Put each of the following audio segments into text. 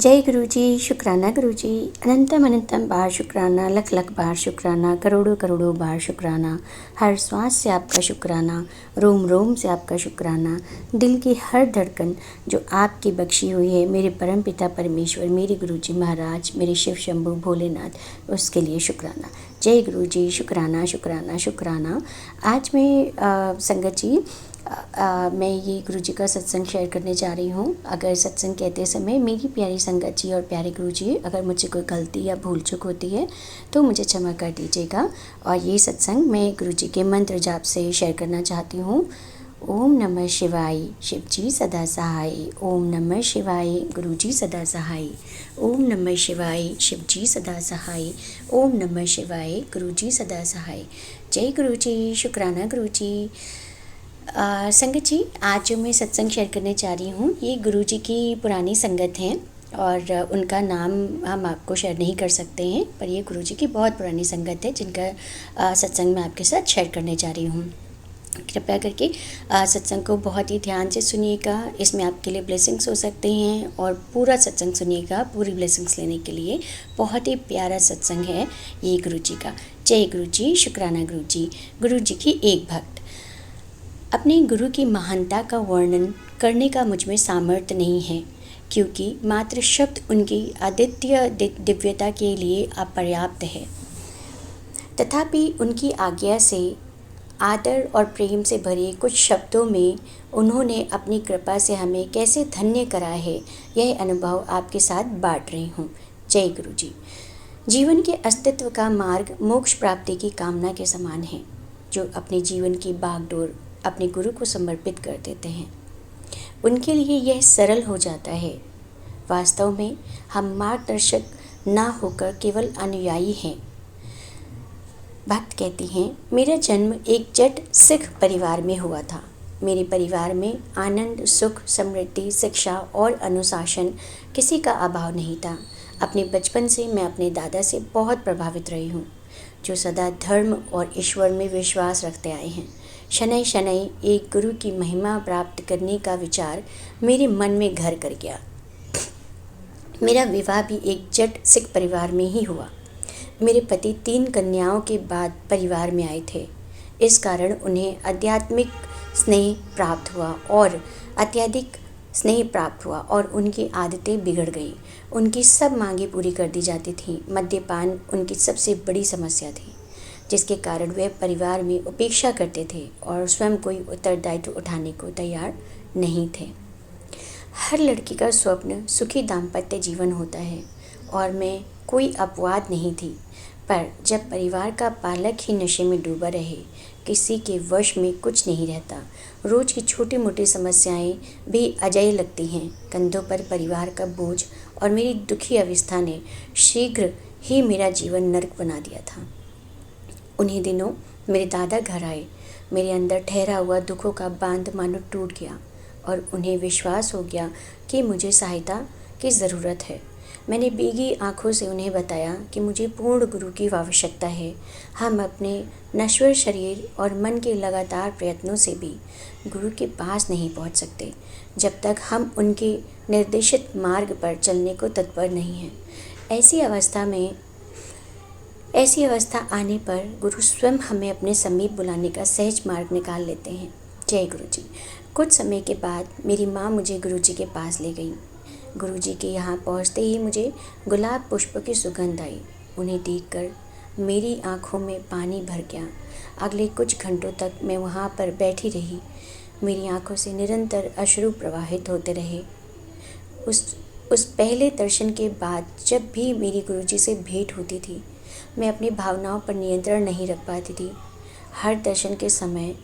जय गुरु जी। शुक्राना गुरु जी। अनंतम अनंतम बार शुक्राना, लख लख बार शुक्राना, करोड़ों करोड़ों बार शुक्राना। हर श्वास से आपका शुक्राना, रोम रोम से आपका शुक्राना। दिल की हर धड़कन जो आपकी बख्शी हुई है मेरे परम पिता परमेश्वर, मेरे गुरु जी महाराज, मेरे शिव शंभु भोलेनाथ, उसके लिए शुक्राना। जय गुरु जी। शुक्राना शुक्राना शुक्राना। आज मैं संगत जी मैं ये गुरु जी का सत्संग शेयर करने जा रही हूँ। अगर सत्संग कहते समय मेरी प्यारी संगत जी और प्यारे गुरु जी, अगर मुझसे कोई गलती या भूल चूक होती है तो मुझे क्षमा कर दीजिएगा। और ये सत्संग मैं गुरु जी के मंत्र जाप से शेयर करना चाहती हूँ। ओम नमः शिवाय, शिव जी सदा सहाय। ओम नमः शिवाय, गुरु जी सदा सहाय। ओम नमः शिवाय, शिव जी सदा सहाय। ओम नमः शिवाय, गुरु जी सदा सहाय। जय गुरु जी। शुक्राना गुरु जी। संगत जी, आज जो मैं सत्संग शेयर करने जा रही हूँ ये गुरु जी की पुरानी संगत हैं और उनका नाम हम आपको शेयर नहीं कर सकते हैं, पर ये गुरु जी की बहुत पुरानी संगत है जिनका सत्संग मैं आपके साथ शेयर करने जा रही हूँ। कृपया करके सत्संग को बहुत ही ध्यान से सुनिएगा। इसमें आपके लिए ब्लेसिंग्स हो सकते हैं और पूरा सत्संग सुनिएगा पूरी ब्लेसिंग्स लेने के लिए। बहुत ही प्यारा सत्संग है ये गुरु जी का। जय गुरु जी। शुक्राना गुरु जी। गुरु जी की एक भक्त। अपने गुरु की महानता का वर्णन करने का मुझमें सामर्थ्य नहीं है, क्योंकि मात्र शब्द उनकी अद्वितीय दिव्यता के लिए अपर्याप्त है। तथापि उनकी आज्ञा से आदर और प्रेम से भरे कुछ शब्दों में उन्होंने अपनी कृपा से हमें कैसे धन्य करा है, यह अनुभव आपके साथ बांट रही हूँ। जय गुरु जी। जीवन के अस्तित्व का मार्ग मोक्ष प्राप्ति की कामना के समान है। जो अपने जीवन की बागडोर अपने गुरु को समर्पित कर देते हैं, उनके लिए यह सरल हो जाता है। वास्तव में हम मार्गदर्शक ना होकर केवल अनुयायी हैं। भक्त कहती हैं, मेरा जन्म एक जट सिख परिवार में हुआ था। मेरे परिवार में आनंद, सुख, समृद्धि, शिक्षा और अनुशासन किसी का अभाव नहीं था। अपने बचपन से मैं अपने दादा से बहुत प्रभावित रही हूँ, जो सदा धर्म और ईश्वर में विश्वास रखते आए हैं। शनै शनै एक गुरु की महिमा प्राप्त करने का विचार मेरे मन में घर कर गया। मेरा विवाह भी एक जट सिख परिवार में ही हुआ। मेरे पति 3 कन्याओं के बाद परिवार में आए थे। इस कारण उन्हें आध्यात्मिक स्नेह प्राप्त हुआ और अत्यधिक स्नेह प्राप्त हुआ और उनकी आदतें बिगड़ गई। उनकी सब मांगें पूरी कर दी जाती थीं। मद्यपान उनकी सबसे बड़ी समस्या थी, जिसके कारण वे परिवार में उपेक्षा करते थे और स्वयं कोई उत्तरदायित्व उठाने को तैयार नहीं थे। हर लड़की का स्वप्न सुखी दाम्पत्य जीवन होता है और मैं कोई अपवाद नहीं थी। पर जब परिवार का पालक ही नशे में डूबा रहे, किसी के वश में कुछ नहीं रहता। रोज की छोटी मोटी समस्याएं भी अजय लगती हैं। कंधों पर परिवार का बोझ और मेरी दुखी अवस्था ने शीघ्र ही मेरा जीवन नरक बना दिया था। उन्हीं दिनों मेरे दादा घर आए। मेरे अंदर ठहरा हुआ दुखों का बांध मानो टूट गया और उन्हें विश्वास हो गया कि मुझे सहायता की ज़रूरत है। मैंने भीगी आंखों से उन्हें बताया कि मुझे पूर्ण गुरु की आवश्यकता है। हम अपने नश्वर शरीर और मन के लगातार प्रयत्नों से भी गुरु के पास नहीं पहुंच सकते, जब तक हम उनके निर्देशित मार्ग पर चलने को तत्पर नहीं हैं। ऐसी अवस्था आने पर गुरु स्वयं हमें अपने समीप बुलाने का सहज मार्ग निकाल लेते हैं। जय गुरु जी। कुछ समय के बाद मेरी माँ मुझे गुरु जी के पास ले गई। गुरु जी के यहाँ पहुँचते ही मुझे गुलाब पुष्प की सुगंध आई। उन्हें देखकर मेरी आँखों में पानी भर गया। अगले कुछ घंटों तक मैं वहाँ पर बैठी रही। मेरी आँखों से निरंतर अश्रु प्रवाहित होते रहे। उस पहले दर्शन के बाद जब भी मेरी गुरु जी से भेंट होती थी, मैं अपनी भावनाओं पर नियंत्रण नहीं रख पाती थी। हर दर्शन के समय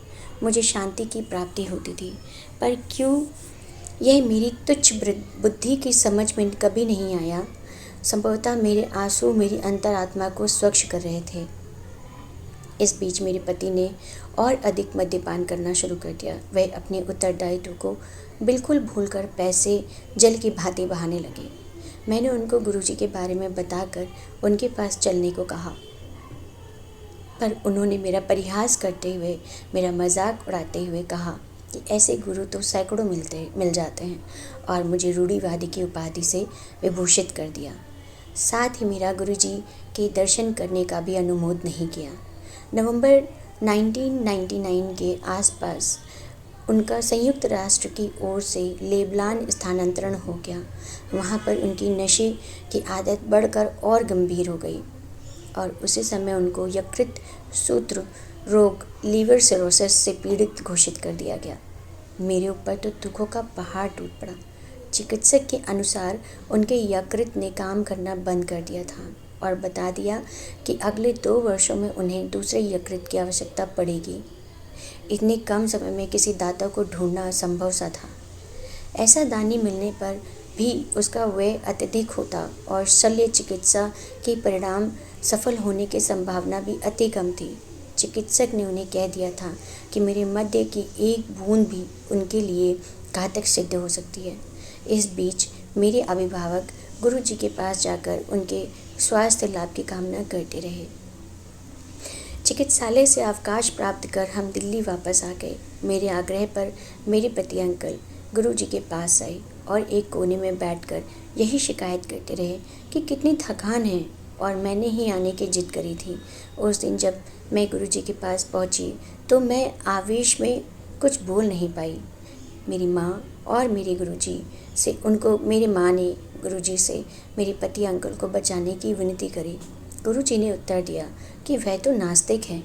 मुझे शांति की प्राप्ति होती थी, पर क्यों यह मेरी तुच्छ बुद्धि की समझ में कभी नहीं आया। संभवतः मेरे आंसू मेरी अंतरात्मा को स्वच्छ कर रहे थे। इस बीच मेरे पति ने और अधिक मद्यपान करना शुरू कर दिया। वह अपने उत्तरदायित्व को बिल्कुल भूलकर पैसे जल की भांति बहाने लगे। मैंने उनको गुरुजी के बारे में बताकर उनके पास चलने को कहा, पर उन्होंने मेरा परिहास करते हुए, मेरा मजाक उड़ाते हुए कहा कि ऐसे गुरु तो सैकड़ों मिल जाते हैं, और मुझे रूढ़िवादी की उपाधि से विभूषित कर दिया। साथ ही मेरा गुरुजी के दर्शन करने का भी अनुमोद नहीं किया। नवंबर 1999 के आसपास उनका संयुक्त राष्ट्र की ओर से लेबनान स्थानांतरण हो गया। वहाँ पर उनकी नशे की आदत बढ़कर और गंभीर हो गई, और उसी समय उनको यकृत सूत्र रोग लीवर सिरोसिस से पीड़ित घोषित कर दिया गया। मेरे ऊपर तो दुखों का पहाड़ टूट पड़ा। चिकित्सक के अनुसार उनके यकृत ने काम करना बंद कर दिया था और बता दिया कि अगले 2 वर्षों में उन्हें दूसरे यकृत की आवश्यकता पड़ेगी। इतने कम समय में किसी दाता को ढूंढना असंभव सा था। ऐसा दानी मिलने पर भी उसका व्यय अत्यधिक होता और शल्य चिकित्सा के परिणाम सफल होने की संभावना भी अति कम थी। चिकित्सक ने उन्हें कह दिया था कि मेरे मध्य की एक बूंद भी उनके लिए घातक सिद्ध हो सकती है। इस बीच मेरे अभिभावक गुरु जी के पास जाकर उनके स्वास्थ्य लाभ की कामना करते रहे। चिकित्सालय से अवकाश प्राप्त कर हम दिल्ली वापस आ गए। मेरे आग्रह पर मेरे पति अंकल गुरु जी के पास आए और एक कोने में बैठकर यही शिकायत करते रहे कि कितनी थकान है, और मैंने ही आने की जिद करी थी। उस दिन जब मैं गुरु जी के पास पहुंची तो मैं आवेश में कुछ बोल नहीं पाई। मेरी माँ और मेरे गुरुजी से मेरी माँ ने गुरुजी से मेरे पति अंकल को बचाने की विनती करी। गुरुजी ने उत्तर दिया कि वह तो नास्तिक है,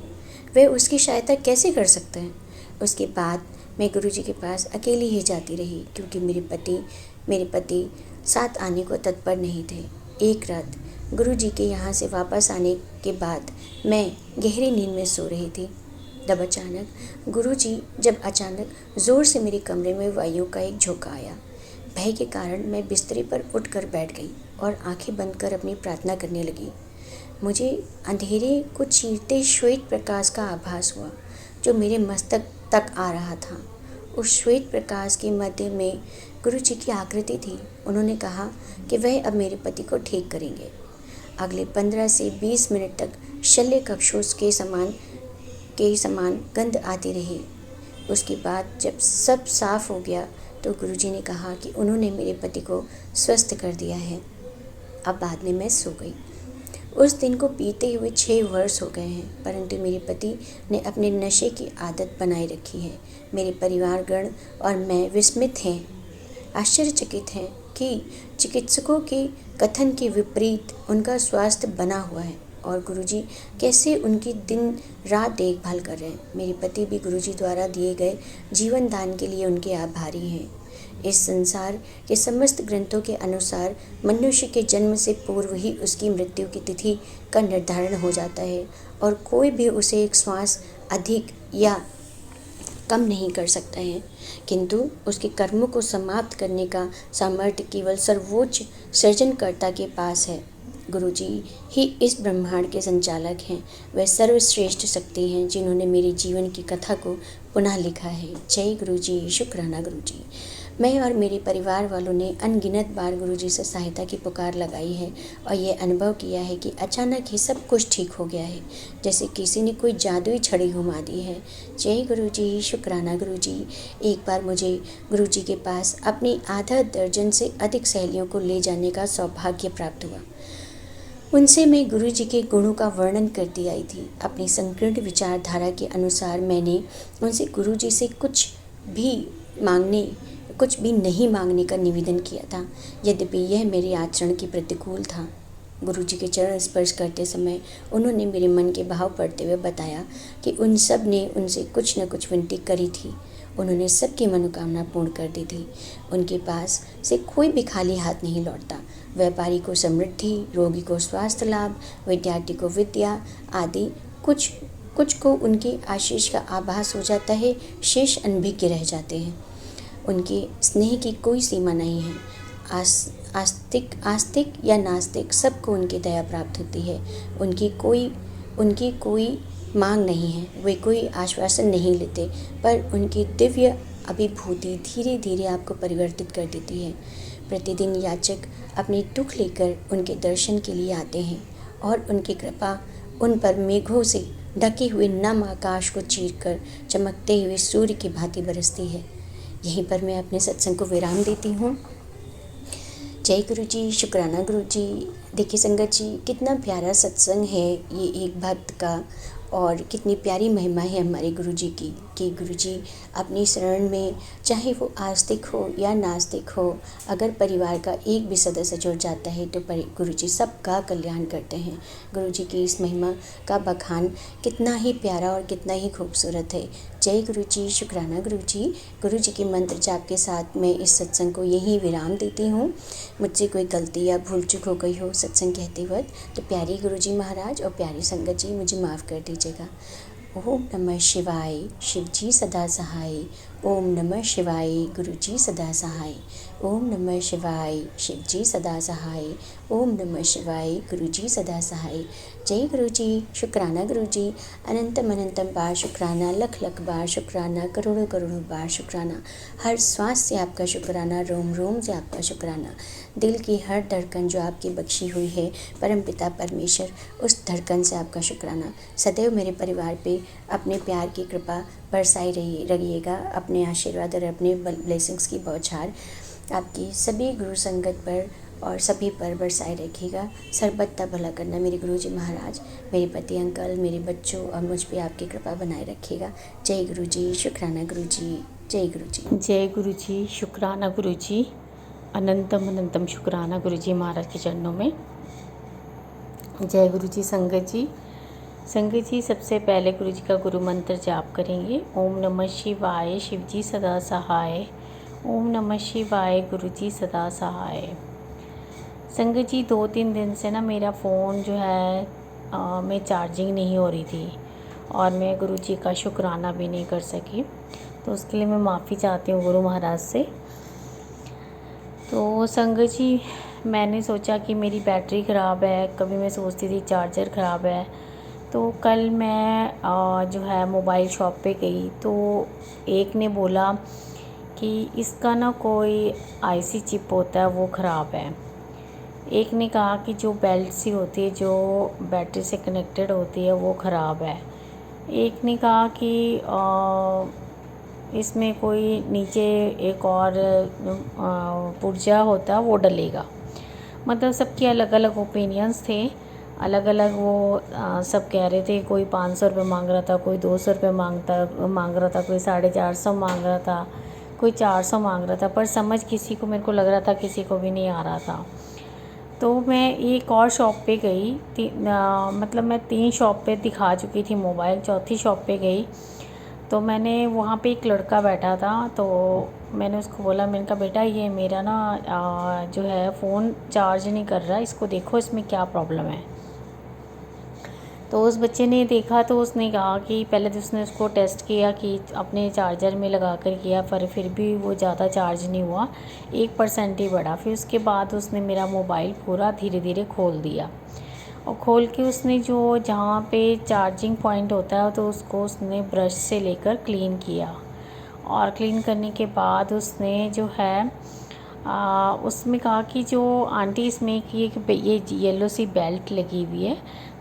वह उसकी सहायता कैसे कर सकते हैं। उसके बाद मैं गुरुजी के पास अकेली ही जाती रही, क्योंकि मेरे पति साथ आने को तत्पर नहीं थे। एक रात गुरुजी के यहाँ से वापस आने के बाद मैं गहरी नींद में सो रही थी। जब अचानक ज़ोर से मेरे कमरे में वायु का एक झोंका आया। भय के कारण मैं बिस्तरे पर उठकर बैठ गई और आंखें बंद कर अपनी प्रार्थना करने लगी। मुझे अंधेरे को चीरते श्वेत प्रकाश का आभास हुआ, जो मेरे मस्तक तक आ रहा था। उस श्वेत प्रकाश के मध्य में गुरु जी की आकृति थी। उन्होंने कहा कि वह अब मेरे पति को ठीक करेंगे। अगले 15 से 20 मिनट तक शल्य कक्षों के समान गंध आती रही। उसके बाद जब सब साफ हो गया तो गुरुजी ने कहा कि उन्होंने मेरे पति को स्वस्थ कर दिया है। अब बाद में मैं सो गई। उस दिन को बीते हुए 6 वर्ष हो गए हैं, परंतु मेरे पति ने अपने नशे की आदत बनाए रखी है। मेरे परिवारगण और मैं विस्मित हैं, आश्चर्यचकित हैं कि चिकित्सकों के कथन के विपरीत उनका स्वास्थ्य बना हुआ है और गुरुजी कैसे उनकी दिन रात देखभाल कर रहे हैं। मेरे पति भी गुरुजी द्वारा दिए गए जीवन दान के लिए उनके आभारी हैं। इस संसार के समस्त ग्रंथों के अनुसार मनुष्य के जन्म से पूर्व ही उसकी मृत्यु की तिथि का निर्धारण हो जाता है और कोई भी उसे एक श्वास अधिक या कम नहीं कर सकता है, किंतु उसके कर्मों को समाप्त करने का सामर्थ्य केवल सर्वोच्च सृजनकर्ता के पास है। गुरुजी ही इस ब्रह्मांड के संचालक हैं। वह सर्वश्रेष्ठ शक्ति हैं जिन्होंने मेरे जीवन की कथा को पुनः लिखा है। जय गुरुजी, शुक्राना गुरुजी। मैं और मेरे परिवार वालों ने अनगिनत बार गुरुजी से सहायता की पुकार लगाई है और ये अनुभव किया है कि अचानक ही सब कुछ ठीक हो गया है, जैसे किसी ने कोई जादुई छड़ी घुमा दी है। जय गुरुजी, शुक्राना गुरुजी। एक बार मुझे गुरुजी के पास अपनी आधा दर्जन से अधिक सहेलियों को ले जाने का सौभाग्य प्राप्त हुआ। उनसे मैं गुरुजी के गुणों का वर्णन करती आई थी। अपनी संकीर्ण विचारधारा के अनुसार मैंने उनसे गुरुजी से कुछ भी नहीं मांगने का निवेदन किया था, यद्यपि यह मेरे आचरण की प्रतिकूल था। गुरुजी के चरण स्पर्श करते समय उन्होंने मेरे मन के भाव पढ़ते हुए बताया कि उन सब ने उनसे कुछ न कुछ विनती करी थी। उन्होंने सबकी मनोकामना पूर्ण कर दी थी। उनके पास से कोई भी खाली हाथ नहीं लौटता। व्यापारी को समृद्धि, रोगी को स्वास्थ्य लाभ, विद्यार्थी को विद्या आदि कुछ को उनके आशीष का आभास हो जाता है, शेष अनभिज्ञ रह जाते हैं। उनके स्नेह की कोई सीमा नहीं है। आस्तिक या नास्तिक सबको उनकी दया प्राप्त होती है। उनकी कोई मांग नहीं है, वे कोई आश्वासन नहीं लेते, पर उनकी दिव्य अभिभूति धीरे धीरे आपको परिवर्तित कर देती है। प्रतिदिन याचक अपने दुख लेकर उनके दर्शन के लिए आते हैं और उनकी कृपा उन पर मेघों से ढके हुए नम आकाश को चीरकर चमकते हुए सूर्य की भांति बरसती है। यहीं पर मैं अपने सत्संग को विराम देती हूँ। जय गुरु जी, शुक्राना गुरु जी। देखिए संगत जी, कितना प्यारा सत्संग है ये एक भक्त का, और कितनी प्यारी महिमा है हमारे गुरु जी की कि गुरु जी अपनी शरण में, चाहे वो आस्तिक हो या नास्तिक हो, अगर परिवार का एक भी सदस्य जुड़ जाता है तो गुरु जी सबका कल्याण करते हैं। गुरु जी की इस महिमा का बखान कितना ही प्यारा और कितना ही खूबसूरत है। जय गुरु जी, शुक्राना गुरु जी। गुरु जी के मंत्र जाप के साथ मैं इस सत्संग को यहीं विराम देती हूँ। मुझसे कोई गलती या भूल चूक हो गई हो सत्संग कहते वक्त तो प्यारी गुरु जी महाराज और प्यारी संगत जी मुझे माफ़ कर दीजिएगा। ओम नमः शिवाय, शिव जी सदा सहाय। ओम नमः शिवाय, गुरु जी सदा सहाय। ओम नमः शिवाय, शिव जी सदा सहाय। ओम नमः शिवाय, गुरु जी सदा सहाय। जय गुरु जी, शुक्राना गुरु जी। अनंतम अनंतम बार शुक्राना, लख लख बार शुक्राना, करोड़ों करोड़ों बार शुक्राना। हर श्वास से आपका शुक्राना, रोम रोम से आपका शुक्राना। दिल की हर धड़कन जो आपकी बख्शी हुई है परमपिता परमेश्वर, उस धड़कन से आपका शुक्राना। सदैव मेरे परिवार पे अपने प्यार की कृपा बरसाई रहिएगा। अपने आशीर्वाद और अपने ब्लेसिंग्स की बौछार आपकी सभी गुरु संगत पर और सभी पर बरसाए रखिएगा। सर्वदा भला करना मेरे गुरु जी महाराज, मेरे पति अंकल, मेरे बच्चों और मुझ पे आपकी कृपा बनाए रखिएगा। जय गुरु जी, शुक्राना गुरु जी। जय गुरु जी। जय गुरु जी, शुक्राना गुरु जी। अनंतम अनंतम शुक्राना गुरु जी महाराज के चरणों में। जय गुरु जी। संगत जी सबसे पहले गुरु जी का गुरु मंत्र जाप करेंगे। ओम नमः शिवाय, शिव जी सदा सहाय। ओम नमः शिवाय, गुरु जी सदा सहाय। संगत जी 2-3 दिन से ना मेरा फ़ोन जो है में चार्जिंग नहीं हो रही थी और मैं गुरु जी का शुक्राना भी नहीं कर सकी, तो उसके लिए मैं माफ़ी चाहती हूँ गुरु महाराज से। तो संगत जी मैंने सोचा कि मेरी बैटरी ख़राब है, कभी मैं सोचती थी चार्जर ख़राब है। तो कल मैं जो है मोबाइल शॉप पे गई तो एक ने बोला कि इसका ना कोई आईसी चिप होता है वो ख़राब है। एक ने कहा कि जो बेल्ट सी होती है जो बैटरी से कनेक्टेड होती है वो ख़राब है। एक ने कहा कि इसमें कोई नीचे एक और पुर्जा होता है वो डलेगा। मतलब सबके अलग अलग ओपिनियंस थे, अलग अलग वो सब कह रहे थे। कोई 500 रुपये मांग रहा था, कोई 200 रुपये मांग रहा था, कोई 450 मांग रहा था, कोई 400 मांग रहा था। पर समझ किसी को, मेरे को लग रहा था किसी को भी नहीं आ रहा था। तो मैं एक और शॉप पे गई, मतलब मैं 3 शॉप पे दिखा चुकी थी मोबाइल। चौथी शॉप पे गई तो मैंने वहाँ पे एक लड़का बैठा था, तो मैंने उसको बोला, मैंने कहा बेटा ये मेरा ना जो है फ़ोन चार्ज नहीं कर रहा, इसको देखो इसमें क्या प्रॉब्लम है। तो उस बच्चे ने देखा तो उसने कहा कि पहले तो उसने उसको टेस्ट किया कि अपने चार्जर में लगा कर किया, पर फिर भी वो ज़्यादा चार्ज नहीं हुआ, 1% ही बढ़ा। फिर उसके बाद उसने मेरा मोबाइल पूरा धीरे धीरे खोल दिया और खोल के उसने जो जहाँ पे चार्जिंग पॉइंट होता है तो उसको उसने ब्रश से लेकर क्लीन किया। और क्लीन करने के बाद उसने जो है उसमें कहा कि जो आंटी इसमें कि ये येलो सी बेल्ट लगी हुई है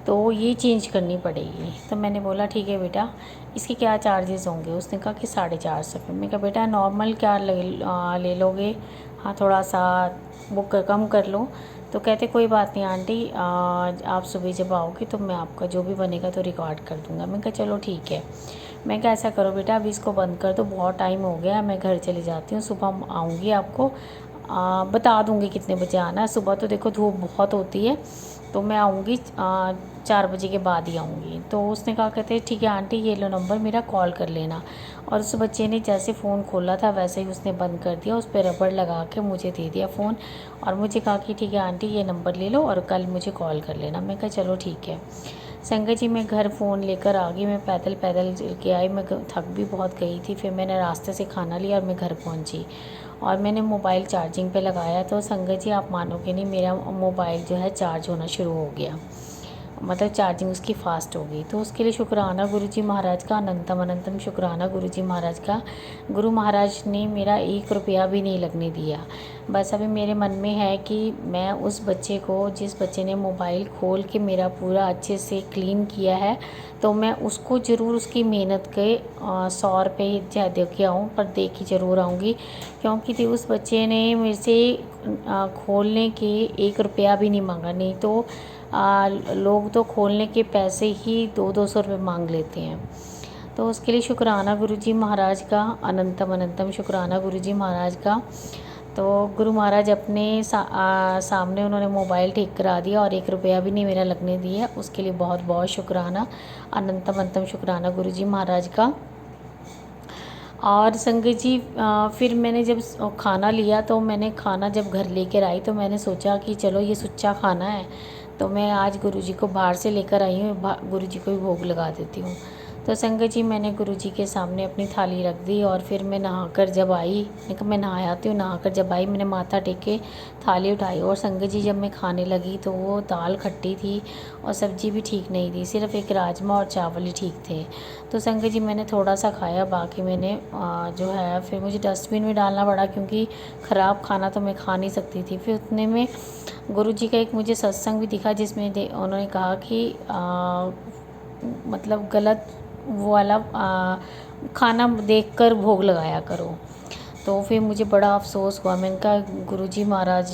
तो ये चेंज करनी पड़ेगी। तो मैंने बोला ठीक है बेटा, इसके क्या चार्जेस होंगे? उसने कहा कि 450 रुपये। मैं कहा बेटा नॉर्मल क्या ले लोगे? हाँ थोड़ा सा वो कम कर लो। तो कहते कोई बात नहीं आंटी, आप सुबह जब आओगे तो मैं आपका जो भी बनेगा तो रिकॉर्ड कर दूँगा। मैं कहा चलो ठीक है। मैं कहा ऐसा करो बेटा अभी इसको बंद कर दो, बहुत टाइम हो गया, मैं घर चली जाती हूँ, सुबह आऊँगी आपको बता दूँगी कितने बजे आना है। सुबह तो देखो धूप बहुत होती है तो मैं आऊँगी 4 बजे के बाद ही आऊँगी। तो उसने कहा कहते ठीक है आंटी ये लो नंबर मेरा, कॉल कर लेना। और उस बच्चे ने जैसे फ़ोन खोला था वैसे ही उसने बंद कर दिया, उस पर रबड़ लगा के मुझे दे दिया फ़ोन और मुझे कहा कि ठीक है आंटी ये नंबर ले लो और कल मुझे कॉल कर लेना। मैं कहा चलो ठीक है। संगत जी मैं घर फ़ोन लेकर आ गई, मैं पैदल पैदल के आई, मैं थक भी बहुत गई थी। फिर मैंने रास्ते से खाना लिया और मैं घर पहुंची और मैंने मोबाइल चार्जिंग पे लगाया। तो संगत जी आप मानोगे नहीं, मेरा मोबाइल जो है चार्ज होना शुरू हो गया, मतलब चार्जिंग उसकी फ़ास्ट हो गई। तो उसके लिए शुक्राना गुरु जी महाराज का, अनंतम अनंतम शुक्राना गुरु जी महाराज का। गुरु महाराज ने मेरा 1 रुपया भी नहीं लगने दिया। बस अभी मेरे मन में है कि मैं उस बच्चे को, जिस बच्चे ने मोबाइल खोल के मेरा पूरा अच्छे से क्लीन किया है, तो मैं उसको ज़रूर उसकी मेहनत के 100 रुपये चाहे दे के आऊँ, पर दे के ज़रूर आऊँगी। क्योंकि उस बच्चे ने मेरे से खोलने के 1 रुपया भी नहीं मांगा। नहीं तो लोग तो खोलने के पैसे ही 200-200 रुपये मांग लेते हैं। तो उसके लिए शुक्राना गुरुजी महाराज का, अनंतम अनंतम शुक्राना गुरुजी महाराज का। तो गुरु महाराज अपने सामने उन्होंने मोबाइल ठीक करा दिया और 1 रुपया भी नहीं मेरा लगने दिया। उसके लिए बहुत बहुत शुक्राना, अनंतम अनंतम शुक्राना गुरुजी महाराज का। और संगत जी फिर मैंने जब खाना लिया, तो मैंने खाना जब घर लेकर आई तो मैंने सोचा कि चलो ये सुच्चा खाना है, तो मैं आज गुरुजी को बाहर से लेकर आई हूँ, गुरुजी को भी भोग लगा देती हूँ। तो संगत जी मैंने गुरुजी के सामने अपनी थाली रख दी और फिर मैं नहाकर जब आई, मैं नहा आती हूँ, नहाकर जब आई मैंने माथा टेक के थाली उठाई। और संगत जी जब मैं खाने लगी तो वो दाल खट्टी थी और सब्ज़ी भी ठीक नहीं थी, सिर्फ एक राजमा और चावल ही ठीक थे। तो संगत जी मैंने थोड़ा सा खाया, बाकी मैंने जो है फिर मुझे डस्टबिन में डालना पड़ा, क्योंकि ख़राब खाना तो मैं खा नहीं सकती थी। फिर उतने में गुरुजी का एक मुझे सत्संग भी दिखा, जिसमें उन्होंने कहा कि मतलब गलत वो वाला खाना देखकर भोग लगाया करो। तो फिर मुझे बड़ा अफ़सोस हुआ। मैंने कहा गुरुजी महाराज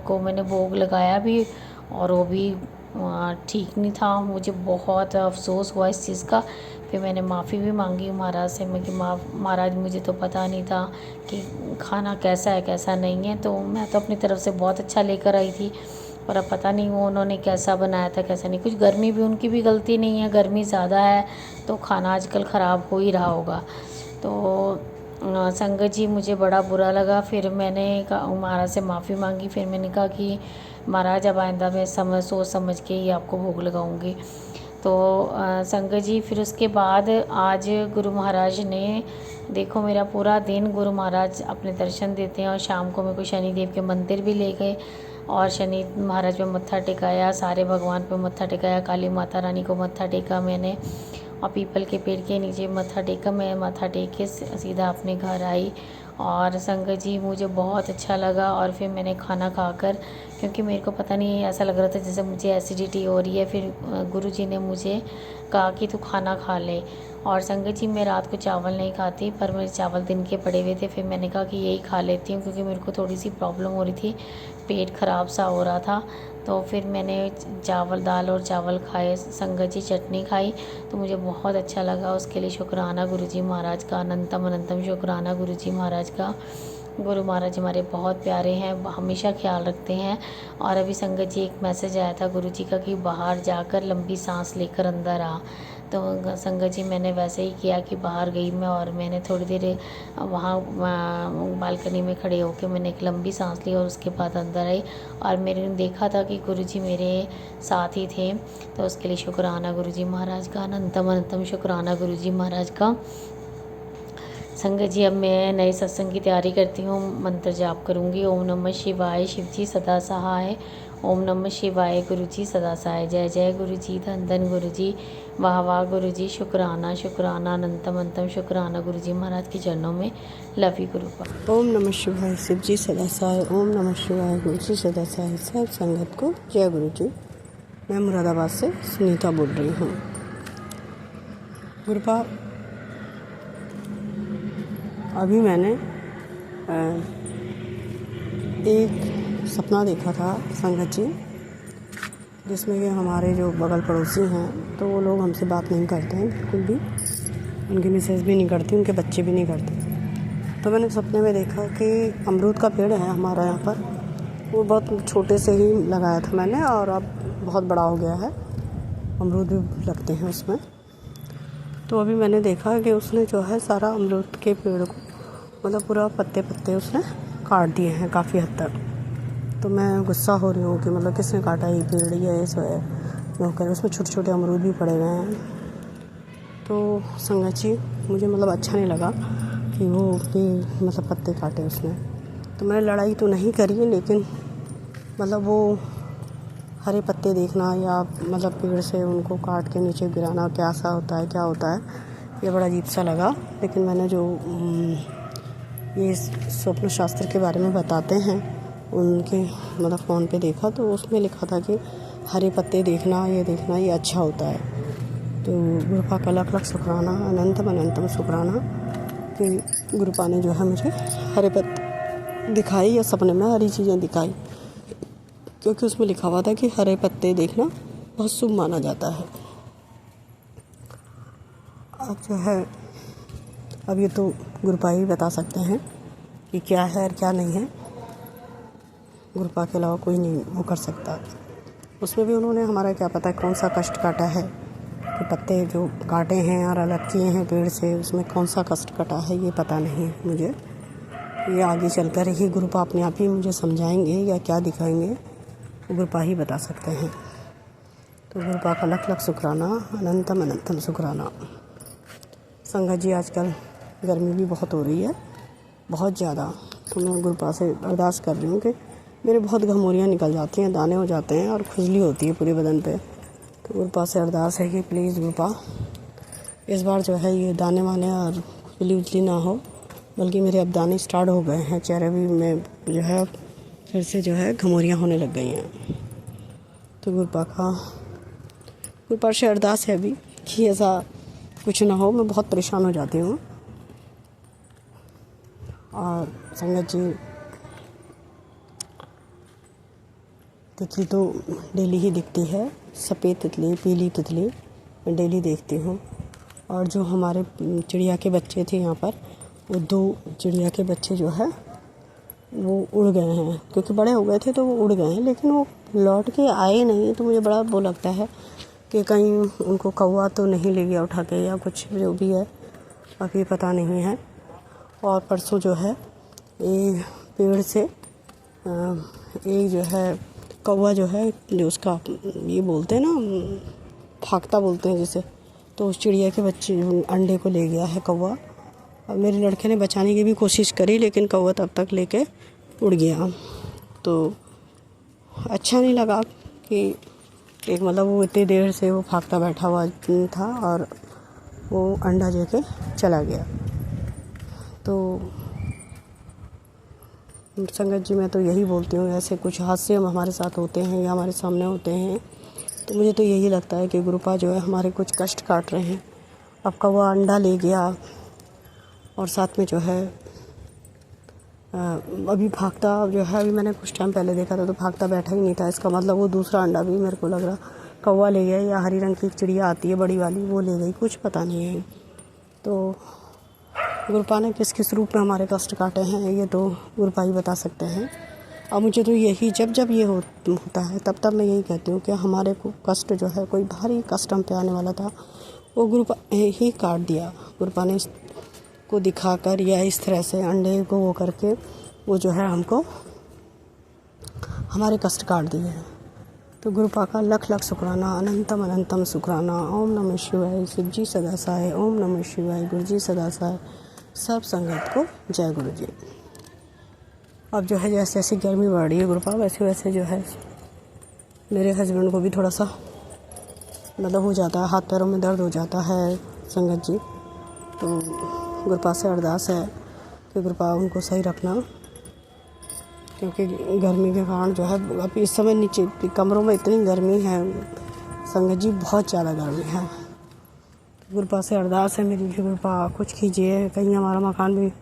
को मैंने भोग लगाया भी और वो भी ठीक नहीं था। मुझे बहुत अफ़सोस हुआ इस चीज़ का। फिर मैंने माफ़ी भी मांगी महाराज से, मैं कि महाराज मुझे तो पता नहीं था कि खाना कैसा है कैसा नहीं है, तो मैं तो अपनी तरफ से बहुत अच्छा लेकर आई थी, और अब पता नहीं वो उन्होंने कैसा बनाया था कैसा नहीं। कुछ गर्मी भी, उनकी भी गलती नहीं है, गर्मी ज़्यादा है तो खाना आजकल ख़राब हो ही रहा होगा। तो संगत जी मुझे बड़ा बुरा लगा। फिर मैंने महाराज से माफ़ी मांगी। फिर मैंने कहा कि महाराज अब आइंदा मैं सोच समझ के ही आपको भोग लगाऊंगी। तो संगत जी फिर उसके बाद आज गुरु महाराज ने, देखो मेरा पूरा दिन गुरु महाराज अपने दर्शन देते हैं, और शाम को मेरे को शनिदेव के मंदिर भी ले गए और शनि महाराज पे मत्था टेकाया, सारे भगवान पे मत्था टेकाया, काली माता रानी को मत्था टेका मैंने, और पीपल के पेड़ के नीचे मत्था टेका। मैं मत्था टेक के सीधा अपने घर आई। और संगत जी मुझे बहुत अच्छा लगा। और फिर मैंने खाना खाकर, क्योंकि मेरे को पता नहीं ऐसा लग रहा था जैसे मुझे एसिडिटी हो रही है, फिर गुरुजी ने मुझे कहा कि तू खाना खा ले। और संगत जी मैं रात को चावल नहीं खाती, पर मेरे चावल दिन के पड़े हुए थे, फिर मैंने कहा कि यही खा लेती हूँ, क्योंकि मेरे को थोड़ी सी प्रॉब्लम हो रही थी, पेट ख़राब सा हो रहा था। तो फिर मैंने चावल, दाल और चावल खाए, संगत जी चटनी खाई, तो मुझे बहुत अच्छा लगा। उसके लिए शुक्राना गुरुजी महाराज का, अनंतम अनंतम शुक्राना गुरुजी महाराज का। गुरु महाराज हमारे बहुत प्यारे हैं, हमेशा ख्याल रखते हैं। और अभी संगत जी एक मैसेज आया था गुरुजी का कि बाहर जाकर लंबी सांस लेकर अंदर आ। तो संगत जी मैंने वैसे ही किया कि बाहर गई मैं, और मैंने थोड़ी देर वहाँ बालकनी में खड़े होकर मैंने एक लंबी सांस ली और उसके बाद अंदर आई। और मैंने देखा था कि गुरुजी मेरे साथ ही थे। तो उसके लिए शुक्राना गुरुजी महाराज का, अनंतम अनंतम शुक्राना गुरुजी महाराज का। संगत जी अब मैं नए सत्संग की तैयारी करती हूँ, मंत्र जाप करूँगी। ओम नमः शिवाय, शिव जी सदा सहाय। ओम नमः शिवाय, गुरु जी सदा सहाय। जय जय गुरु जी, धन धन गुरु जी, वाह वाह गुरु जी, शुक्राना शुक्राना, अनंतम अनंतम शुक्राना गुरु जी महाराज के चरणों में। लव यू गुरु पा। ओम नमः शिवाय, शिव जी सदा सहाय। ओम नमः शिवाय, गुरु जी सदा सहाय। सब संगत को जय गुरु जी। मैं मुरादाबाद से सुनीता बोल रही हूँ। गुरुपा, अभी मैंने एक सपना देखा था संगत जी, जिसमें कि हमारे जो बगल पड़ोसी हैं तो वो लोग हमसे बात नहीं करते हैं बिल्कुल भी, उनकी मिसेज भी नहीं करती, उनके बच्चे भी नहीं करते। तो मैंने सपने में देखा कि अमरूद का पेड़ है हमारा यहाँ पर, वो बहुत छोटे से ही लगाया था मैंने, और अब बहुत बड़ा हो गया है, अमरूद भी लगते हैं उसमें। तो अभी मैंने देखा कि उसने जो है सारा अमरूद के पेड़ को, मतलब पूरा पत्ते पत्ते उसने काट दिए हैं काफ़ी हद तक। तो मैं गुस्सा हो रही हूँ कि मतलब किसने काटा ये पेड़, ये ऐसा है नौकर, उसमें छोटे छोटे अमरूद भी पड़े हुए हैं। तो संगत जी मुझे मतलब अच्छा नहीं लगा कि वो पेड़ मतलब पत्ते काटे उसने। तो मैंने लड़ाई तो नहीं करी, लेकिन मतलब वो हरे पत्ते देखना या मतलब पेड़ से उनको काट के नीचे गिराना क्या सा होता है, क्या होता है, ये बड़ा अजीब सा लगा। लेकिन मैंने जो ये स्वप्न शास्त्र के बारे में बताते हैं उनके मतलब फ़ोन पे देखा तो उसमें लिखा था कि हरे पत्ते देखना ये अच्छा होता है। तो गुरुपा का लख लख शुक्राना, अनंतम अनंतम शुक्राना कि गुरुपा ने जो है मुझे हरे पत्ते दिखाई या सपने में हरी चीज़ें दिखाई, क्योंकि उसमें लिखा हुआ था कि हरे पत्ते देखना बहुत शुभ माना जाता है। अब जो है अब ये तो गुरुपा ही बता सकते हैं कि क्या है और क्या नहीं है। गुरुपा के अलावा कोई नहीं वो कर सकता। उसमें भी उन्होंने हमारा क्या पता कौन सा कष्ट काटा है, कि पत्ते जो काटे हैं और अलग किए हैं पेड़ से, उसमें कौन सा कष्ट कटा है ये पता नहीं है मुझे। ये आगे चलकर ही गुरुपा अपने आप ही मुझे समझाएंगे या क्या दिखाएंगे, गुरुपा ही बता सकते हैं। तो गुरुपा का लख लख शुक्राना, अनंतम अनंतम शुक्राना। संगत जी आजकल गर्मी भी बहुत हो रही है, बहुत ज़्यादा। तो मैं गुरुपा से अरदास कर रही हूँ कि मेरे बहुत घमौरियाँ निकल जाती हैं, दाने हो जाते हैं और खुजली होती है पूरे बदन पे। तो गुरुपा से अरदास है कि प्लीज़ गुरुपा इस बार जो है ये दाने वाने और खुजली उजली ना हो, बल्कि मेरे अब दाने स्टार्ट हो गए हैं चेहरे भी में, जो है फिर से जो है घमौरियाँ होने लग गई हैं। तो गुरुपा से अरदास है अभी कि ऐसा कुछ ना हो, मैं बहुत परेशान हो जाती हूँ। और संगत जी तितली तो डेली ही दिखती है, सफ़ेद तितली पीली तितली मैं डेली देखती हूँ। और जो हमारे चिड़िया के बच्चे थे यहाँ पर, वो 2 चिड़िया के बच्चे जो है वो उड़ गए हैं, क्योंकि बड़े हो गए थे तो वो उड़ गए हैं, लेकिन वो लौट के आए नहीं। तो मुझे बड़ा वो लगता है कि कहीं उनको कौवा तो नहीं ले गया उठा के या कुछ जो भी है, अभी पता नहीं है। और परसों जो है एक पेड़ से एक जो है कौवा जो है, जो उसका ये बोलते हैं ना फाख्ता बोलते हैं जिसे, तो उस चिड़िया के बच्चे अंडे को ले गया है कौवा। और मेरे लड़के ने बचाने की भी कोशिश करी, लेकिन कौवा तब तक लेके उड़ गया। तो अच्छा नहीं लगा कि एक मतलब वो इतनी देर से वो फाख्ता बैठा हुआ था और वो अंडा लेके चला गया। तो संगत जी मैं तो यही बोलती हूँ, ऐसे कुछ हादसे हमारे साथ होते हैं या हमारे सामने होते हैं तो मुझे तो यही लगता है कि गुरुपा जो है हमारे कुछ कष्ट काट रहे हैं। अब कौवा अंडा ले गया और साथ में जो है अभी फाख्ता जो है, अभी मैंने कुछ टाइम पहले देखा था तो फाख्ता बैठा ही नहीं था। इसका मतलब वो दूसरा अंडा भी मेरे को लग रहा कौवा ले गया या हरी रंग की चिड़िया आती है बड़ी वाली, वो ले गई, कुछ पता नहीं है। तो गुरुपा ने किस किस रूप में हमारे कष्ट काटे हैं ये तो गुरुपा ही बता सकते हैं। और मुझे तो यही जब ये होता है तब मैं यही कहती हूँ कि हमारे को कष्ट जो है, कोई भारी कष्ट हम पे आने वाला था, वो गुरुपा ही काट दिया। गुरुपा ने को दिखाकर या इस तरह से अंडे को वो करके वो जो है हमको हमारे कष्ट काट दिए हैं। तो गुरुपा का लख लख शुक्राना, अनंतम अनंतम शुक्राना। ओम नमः शिवाय, शिव जी सदा सहाय। ओम नमः शिवाय, गुरु जी सदा सहाय। सब संगत को जय गुरु जी। अब जो है जैसे जैसे गर्मी बढ़ रही है गुरुपा, वैसे वैसे जो है मेरे हस्बैंड को भी थोड़ा सा मतलब हो जाता है, हाथ पैरों में दर्द हो जाता है संगत जी। तो गुरुपा से अरदास है कि गुरुपा उनको सही रखना, क्योंकि गर्मी के कारण जो है अब इस समय नीचे कमरों में इतनी गर्मी है संगत जी, बहुत ज़्यादा गर्मी है। गुरुपा से अरदास है मेरी कि गुरुपा कुछ कीजिए, कहीं हमारा मकान भी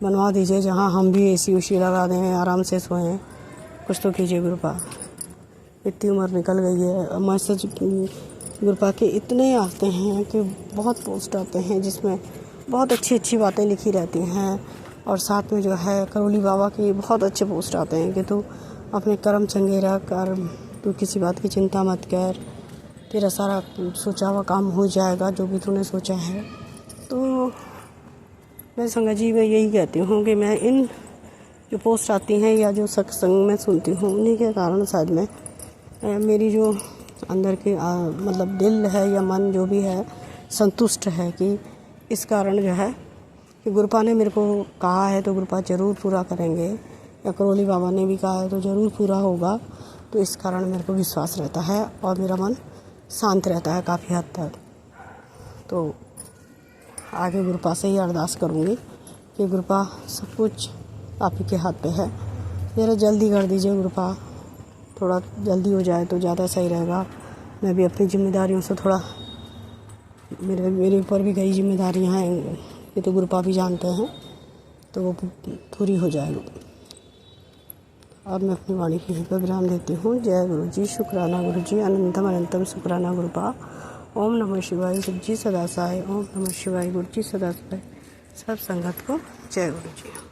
बनवा दीजिए जहाँ हम भी एसी उसी लगा दें, आराम से सोएं, कुछ तो कीजिए गुरुपा। इतनी उम्र निकल गई है। मैसेज गुरुपा के इतने आते हैं कि बहुत पोस्ट आते हैं जिसमें बहुत अच्छी अच्छी बातें लिखी रहती हैं, और साथ में जो है करोली बाबा की बहुत अच्छे पोस्ट आते हैं कि तू अपने कर्म चंगे रख और तू किसी बात की चिंता मत कर, तेरा सारा सोचा हुआ काम हो जाएगा जो भी तूने सोचा है। तो मैं संगत जी मैं यही कहती हूँ कि मैं इन जो पोस्ट आती हैं या जो सत्संग में सुनती हूँ उन्हीं के कारण शायद मैं मेरी जो अंदर की मतलब दिल है या मन जो भी है संतुष्ट है कि इस कारण जो है कि गुरुपा ने मेरे को कहा है तो गुरुपा ज़रूर पूरा करेंगे, या करोली बाबा ने भी कहा है तो ज़रूर पूरा होगा। तो इस कारण मेरे को विश्वास रहता है और मेरा मन शांत रहता है काफ़ी हद तक। तो आगे गुरुपा से ही अरदास करूँगी कि गुरुपा सब कुछ आप ही के हाथ पे है, ज़रा जल्दी कर दीजिए कृपा, थोड़ा जल्दी हो जाए तो ज़्यादा सही रहेगा। मैं भी अपनी जिम्मेदारियों से थोड़ा, मेरे ऊपर भी कई जिम्मेदारियां हैं, ये तो गुरुपा भी जानते हैं, तो वो पूरी हो जाएगी। और मैं अपनी वाणी की यहीं पर विराम देती हूँ। जय गुरु जी, शुक्राना गुरु जी, अनंतम अनंतम शुक्राना गुरुपा। ओम नमः शिवाय, गुरु जी सदा सहाय। ओम नमः शिवाय, गुरु जी सदा सहाय। सब संगत को जय गुरु जी।